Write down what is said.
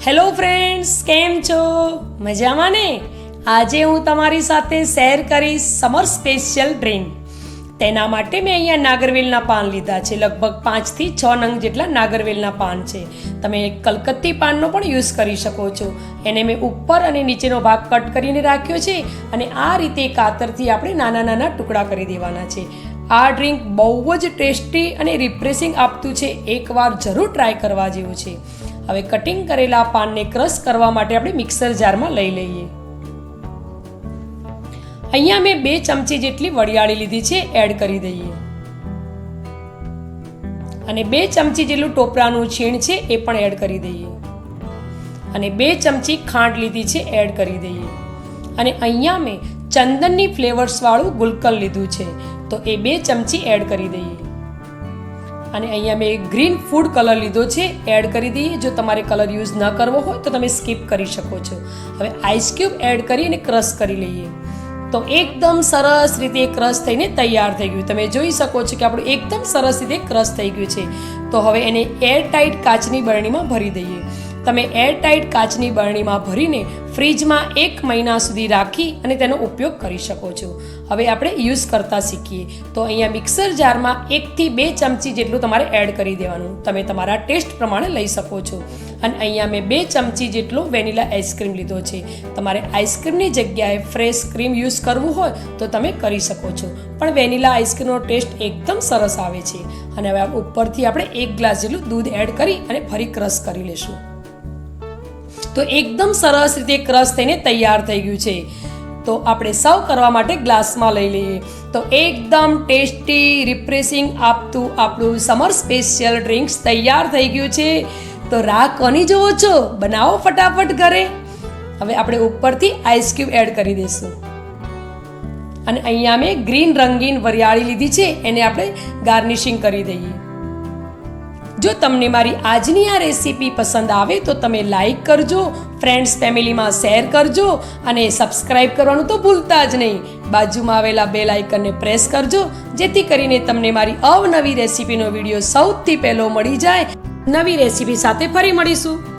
Hello friends, કેમ છો? મજામાં ને? આજે હું તમારી સાથે શેર કરીશ સમર સ્પેશિયલ ડ્રિંક. તેના માટે મેં અહીંયા નાગરવેલના પાન લીધા છે. લગભગ 5 થી 6 નંગ જેટલા નાગરવેલના પાન છે. તમે કલકત્તી પાનનો પણ યુઝ કરી શકો છો. એને મેં ઉપર અને નીચેનો ભાગ કટ કરીને રાખ્યો છે અને આ રીતે કાતરથી આપણે નાના નાના ટુકડા કરી દેવાના છે. આ ડ્રિંક બહુ જ ટેસ્ટી અને રિફ્રેશિંગ આપતું છે. એકવાર જરૂર ટ્રાય કરવા જેવું છે. હવે કટિંગ કરેલા પાનને ક્રશ કરવા માટે આપણે મિક્સર જારમાં લઈ લઈએ. અહીંયા મેં 2 ચમચી જેટલી વરિયાળી લીધી છે, એડ કરી દઈએ. અને 2 ચમચી જેટલું ટોપરાનું છીણ છે એ પણ એડ કરી દઈએ. અને 2 ચમચી ખાંડ લીધી છે, એડ કરી દઈએ. અને અહીંયા મેં ચંદનની ફ્લેવર્સ વાળું ગુલકંદ લીધું છે, તો એ 2 ચમચી એડ કરી દઈએ. અને અહીંયા મેં ગ્રીન ફૂડ કલર લીધો છે, એડ કરી દઈએ. જો તમારે કલર યુઝ ન કરવો હોય તો તમે સ્કીપ કરી શકો છો. હવે આઈસ ક્યુબ એડ કરી અને ક્રશ કરી લઈએ. તો એકદમ સરસ રીતે ક્રશ થઈને તૈયાર થઈ ગયું. તમે જોઈ શકો છો કે આપણું એકદમ સરસ રીતે ક્રશ થઈ ગયું છે. તો હવે એને એરટાઈટ કાચની બરણીમાં ભરી દઈએ. તમે એરટાઈટ કાચની બરણીમાં ભરીને ફ્રીજમાં 1 મહિના સુધી રાખી અને તેનો ઉપયોગ કરી શકો છો. હવે આપણે યુઝ કરતા શીખીએ. તો અહીંયા મિક્સર જારમાં 1 થી 2 ચમચી જેટલું તમારે એડ કરી દેવાનું. તમે તમારા ટેસ્ટ પ્રમાણે લઈ શકો છો. અને અહીંયા મેં 2 ચમચી જેટલો વેનીલા આઈસ્ક્રીમ લીધો છે. તમારે આઈસ્ક્રીમની જગ્યાએ ફ્રેશ ક્રીમ યુઝ કરવું હોય તો તમે કરી શકો છો. પણ વેનીલા આઈસ્ક્રીમનો ટેસ્ટ એકદમ સરસ આવે છે. અને હવે ઉપરથી આપણે 1 ગ્લાસ જેટલું દૂધ એડ કરી અને ફરી ક્રશ કરી લેશું. તો એકદમ સરસ રીતે ક્રશ થઈને તૈયાર થઈ ગયું છે. તો આપણે સર્વ કરવા માટે ગ્લાસમાં લઈ લઈએ. તો એકદમ ટેસ્ટી રિફ્રેશિંગ આપતું આપણું સમર સ્પેશિયલ ડ્રિંક્સ તૈયાર થઈ ગયું છે. તો રાહ કોની જોવો છો? બનાવો ફટાફટ ઘરે. હવે આપણે ઉપરથી આઈસ ક્યુબ એડ કરી દઈશું. અને અહીંયા મેં ગ્રીન રંગીન વરિયાળી લીધી છે, એને આપણે ગાર્નિશિંગ કરી દઈએ. જો તમને મારી આજની આ રેસીપી પસંદ આવે તો તમે લાઈક કરજો, ફ્રેન્ડ્સ ફેમિલીમાં શેર કરજો અને સબસ્ક્રાઈબ કરવાનું તો ભૂલતા જ નહીં. બાજુમાં આવેલા બેલ આઇકનને પ્રેસ કરજો, જેથી કરીને તમને મારી અવનવી રેસીપીનો વિડીયો સૌથી પહેલો મળી જાય. નવી રેસીપી સાથે ફરી મળીશું.